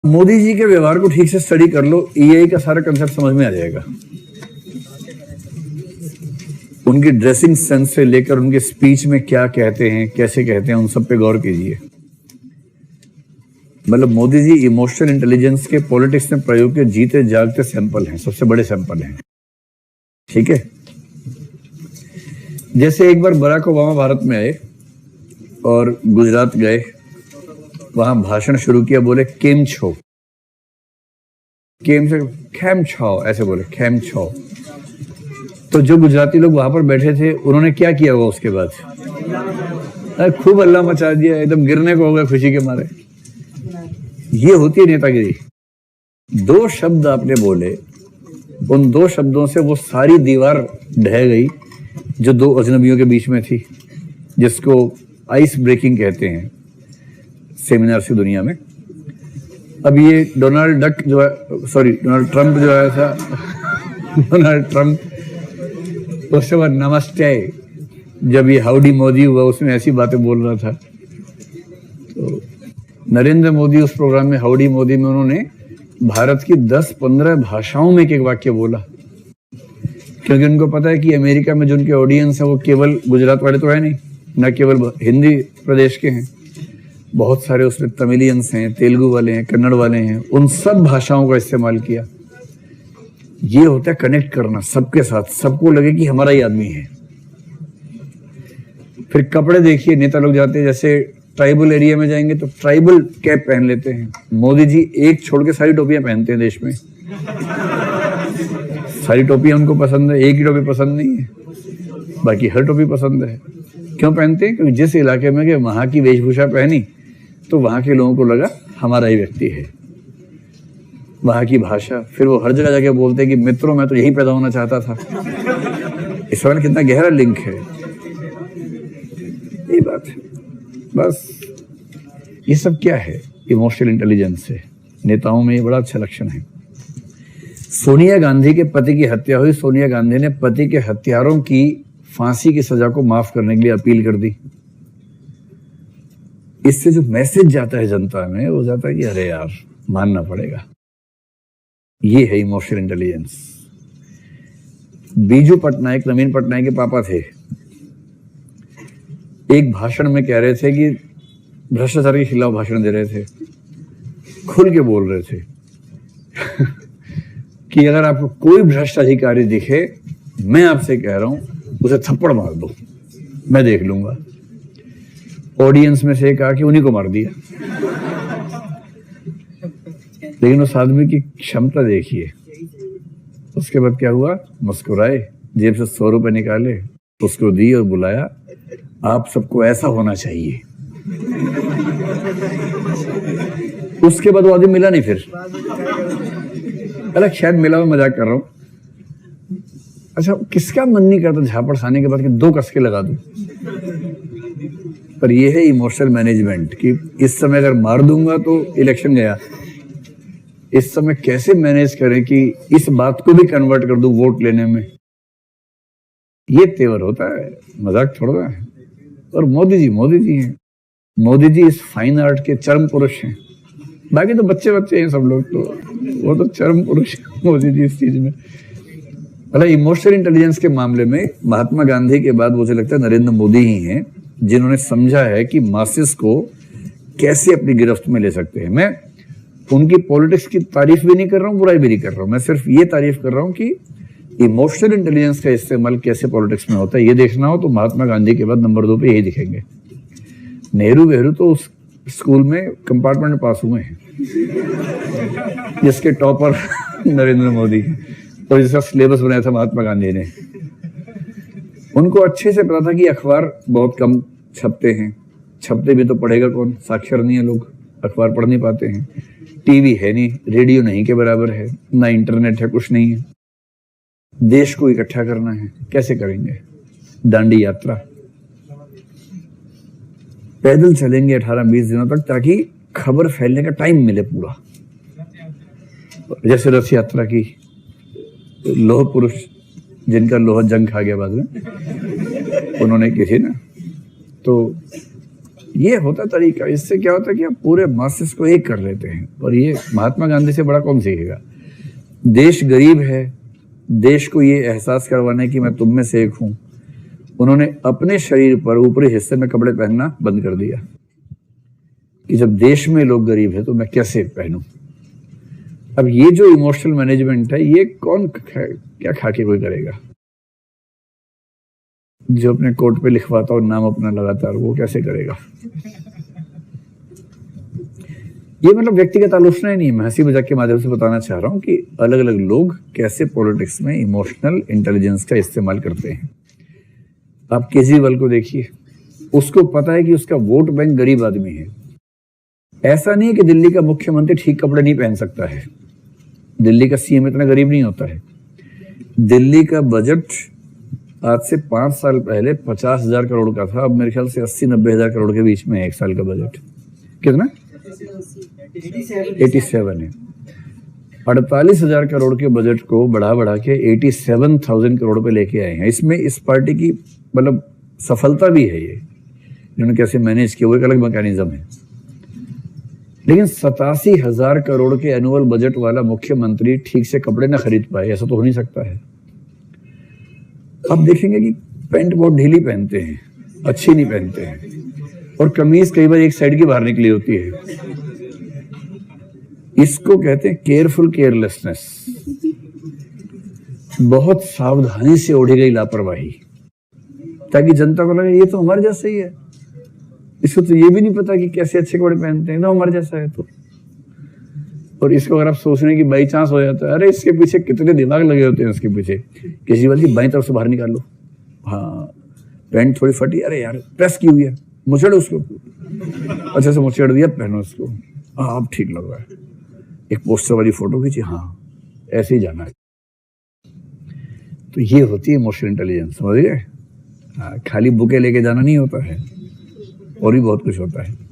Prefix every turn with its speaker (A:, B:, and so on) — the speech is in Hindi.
A: मोदी जी के व्यवहार को ठीक से स्टडी कर लो, ईआई का सारा कंसेप्ट समझ में आ जाएगा। उनकी ड्रेसिंग सेंस से लेकर उनके स्पीच में क्या कहते हैं, कैसे कहते हैं, उन सब पे गौर कीजिए। मतलब मोदी जी इमोशनल इंटेलिजेंस के पॉलिटिक्स में प्रयोग के जीते जागते सैंपल हैं, सबसे बड़े सैंपल हैं। ठीक है, जैसे एक बार बराक ओबामा भारत में आए और गुजरात गए, वहां भाषण शुरू किया, बोले केम छो, केम से खेम छो, ऐसे बोले खेम छो। तो जो गुजराती लोग वहां पर बैठे थे उन्होंने क्या किया हुआ उसके बाद, खूब हल्ला मचा दिया, एकदम गिरने को हो गया खुशी के मारे। ये होती है नेतागिरी। दो शब्द आपने बोले, उन दो शब्दों से वो सारी दीवार ढह गई जो दो अजनबियों के बीच में थी, जिसको आइस ब्रेकिंग कहते हैं सेमिनार की दुनिया में। अब ये डोनाल्ड ट्रंप जो आया था डोनाल्ड ट्रंप, उसके बाद नमस्ते, जब ये हाउडी मोदी हुआ उसमें ऐसी बातें बोल रहा था। तो नरेंद्र मोदी उस प्रोग्राम में हाउडी मोदी में उन्होंने भारत की 10-15 भाषाओं में एक एक वाक्य बोला, क्योंकि उनको पता है कि अमेरिका में जो उनके ऑडियंस है वो केवल गुजरात वाले तो है नहीं, न केवल हिंदी प्रदेश के हैं, बहुत सारे उसमें तमिलियंस हैं, तेलुगु वाले हैं, कन्नड़ वाले हैं, उन सब भाषाओं का इस्तेमाल किया। ये होता है कनेक्ट करना सबके साथ, सबको लगे कि हमारा ही आदमी है। फिर कपड़े देखिए, नेता लोग जाते हैं जैसे ट्राइबल एरिया में जाएंगे तो ट्राइबल कैप पहन लेते हैं। मोदी जी एक छोड़ के सारी टोपियां पहनते हैं देश में। सारी टोपियां उनको पसंद है, एक ही टोपी पसंद नहीं है, बाकी हर टोपी पसंद है। क्यों पहनते हैं? क्योंकि जिस इलाके में वहां की वेशभूषा पहनी तो वहां के लोगों को लगा हमारा ही व्यक्ति है। वहां की भाषा, फिर वो हर जगह जाके बोलते हैं कि मित्रों मैं तो यही पैदा होना चाहता था। इस बार कितना गहरा लिंक है, ये बात है। बस ये सब क्या है? इमोशनल इंटेलिजेंस है। नेताओं में ये बड़ा अच्छा लक्षण है। सोनिया गांधी के पति की हत्या हुई, सोनिया गांधी ने पति के हत्यारों की फांसी की सजा को माफ करने के लिए अपील कर दी। इससे जो मैसेज जाता है जनता में वो जाता है कि अरे यार मानना पड़ेगा। ये है इमोशनल इंटेलिजेंस। बीजू पटनायक, नवीन पटनायक के पापा थे, एक भाषण में कह रहे थे कि भ्रष्टाचार के खिलाफ भाषण दे रहे थे, खुल के बोल रहे थे कि अगर आपको कोई भ्रष्ट अधिकारी दिखे, मैं आपसे कह रहा हूं उसे थप्पड़ मार दो, मैं देख लूंगा। ऑडियंस में से कहा कि उन्हीं को मार दिया। लेकिन उस आदमी की क्षमता देखिए। उसके बाद क्या हुआ? मुस्कुराए, जेब से 100 रुपए निकाले, उसको दी और बुलाया, आप सबको ऐसा होना चाहिए। उसके बाद वो आदमी मिला नहीं। फिर अलग शायद मिला, मैं मजाक कर रहा हूं। अच्छा, किसका मन नहीं करता झापड़ खाने के बाद कि 2 कसके लगा दूं? पर यह है इमोशनल मैनेजमेंट कि इस समय अगर मार दूंगा तो इलेक्शन गया, इस समय कैसे मैनेज करें कि इस बात को भी कन्वर्ट कर दूं वोट लेने में। ये तेवर होता है, मजाक थोड़ा है। और मोदी जी हैं। मोदी जी इस फाइन आर्ट के चरम पुरुष हैं। बाकी तो बच्चे हैं सब लोग, तो वो तो चरम पुरुष है मोदी जी इस चीज में। मतलब इमोशनल इंटेलिजेंस के मामले में महात्मा गांधी के बाद मुझे लगता है नरेंद्र मोदी ही हैं जिन्होंने समझा है कि मासेस को कैसे अपनी गिरफ्त में ले सकते हैं। मैं उनकी पॉलिटिक्स की तारीफ भी नहीं कर रहा हूँ, बुराई भी नहीं कर रहा हूँ, मैं सिर्फ ये तारीफ कर रहा हूँ कि इमोशनल इंटेलिजेंस का इस्तेमाल कैसे पॉलिटिक्स में होता है। ये देखना हो तो महात्मा गांधी के बाद नंबर 2 पे यही दिखेंगे। नेहरू वेहरू तो उस स्कूल में कंपार्टमेंट में पास हुए हैं जिसके टॉपर नरेंद्र मोदी और जिसका सिलेबस बनाया था महात्मा गांधी ने। उनको अच्छे से पता था कि अखबार बहुत कम छपते हैं, छपते भी तो पढ़ेगा कौन? साक्षर नहीं है लोग, अखबार पढ़ नहीं पाते हैं, टीवी है नहीं, रेडियो नहीं के बराबर है, ना इंटरनेट है, कुछ नहीं है। देश को इकट्ठा करना है, कैसे करेंगे? दांडी यात्रा, पैदल चलेंगे 18-20 दिनों तक ताकि खबर फैलने का टाइम मिले पूरा। जैसे रथ यात्रा की, लोह पुरुष जिनका लोहा जंग खा गया बाद में, उन्होंने की थी ना, तो ये होता तरीका। इससे क्या होता है कि आप पूरे मासेस को एक कर लेते हैं। और ये महात्मा गांधी से बड़ा कौन सीखेगा। देश गरीब है, देश को ये एहसास करवाने की मैं तुम में से एक हूं, उन्होंने अपने शरीर पर ऊपरी हिस्से में कपड़े पहनना बंद कर दिया कि जब देश में लोग गरीब है तो मैं कैसे पहनूं। अब ये जो इमोशनल मैनेजमेंट है, ये कौन क्या खा के कोई करेगा। जो अपने कोट पे लिखवाता और नाम अपना लगातार, वो कैसे करेगा। ये मतलब व्यक्तिगत आलोचना ही नहीं, मैं हंसी मजाक के माध्यम से बताना चाह रहा हूं कि अलग अलग लोग कैसे पॉलिटिक्स में इमोशनल इंटेलिजेंस का इस्तेमाल करते हैं। आप केजरीवाल को देखिए, उसको पता है कि उसका वोट बैंक गरीब आदमी है। ऐसा नहीं है कि दिल्ली का मुख्यमंत्री ठीक कपड़े नहीं पहन सकता है, दिल्ली का सीएम इतना गरीब नहीं होता है। दिल्ली का बजट आज से 5 साल पहले 50,000 करोड़ का था, अब मेरे ख्याल से 80-90 हजार करोड़ के बीच में है एक साल का बजट। कितना? 87 है। 48,000 करोड़ के बजट को बढ़ा के 87,000 करोड़ पे लेके आए हैं। इसमें इस पार्टी की मतलब सफलता भी है, ये इन्होंने कैसे मैनेज किया वो एक अलग मैकेनिज्म है। लेकिन 87,000 करोड़ के एनुअल बजट वाला मुख्यमंत्री ठीक से कपड़े ना खरीद पाए, ऐसा तो हो नहीं सकता है। आप देखेंगे कि पैंट बहुत ढीली पहनते हैं, अच्छी नहीं पहनते हैं, और कमीज कई बार एक साइड की बाहर निकली होती है। इसको कहते हैं केयरफुल केयरलेसनेस, बहुत सावधानी से ओढ़ी गई लापरवाही, ताकि जनता को लगे ये तो हमारे जैसा ही है। इसको तो ये भी नहीं पता कि कैसे अच्छे कपड़े पहनते हैं, तो हमारे जैसा है तो। और इसको अगर आप सोच रहे हैं कि बाई चांस हो जाता है, अरे इसके पीछे कितने दिमाग लगे होते हैं। उसके पीछे केजरीवाल की बाई तरफ से बाहर निकाल लो, हाँ पैंट थोड़ी फटी, अरे यार प्रेस की हुई है, मुचड़ उसको, अच्छा से मुचड़ दिया, पहनो उसको, हाँ अब ठीक लग रहा है। एक पोस्टर वाली फोटो खींची, हाँ ऐसे ही जाना है। तो ये होती है इमोशनल इंटेलिजेंस, समझिए। हाँ, खाली बुके लेके जाना नहीं होता है, और भी बहुत कुछ होता है।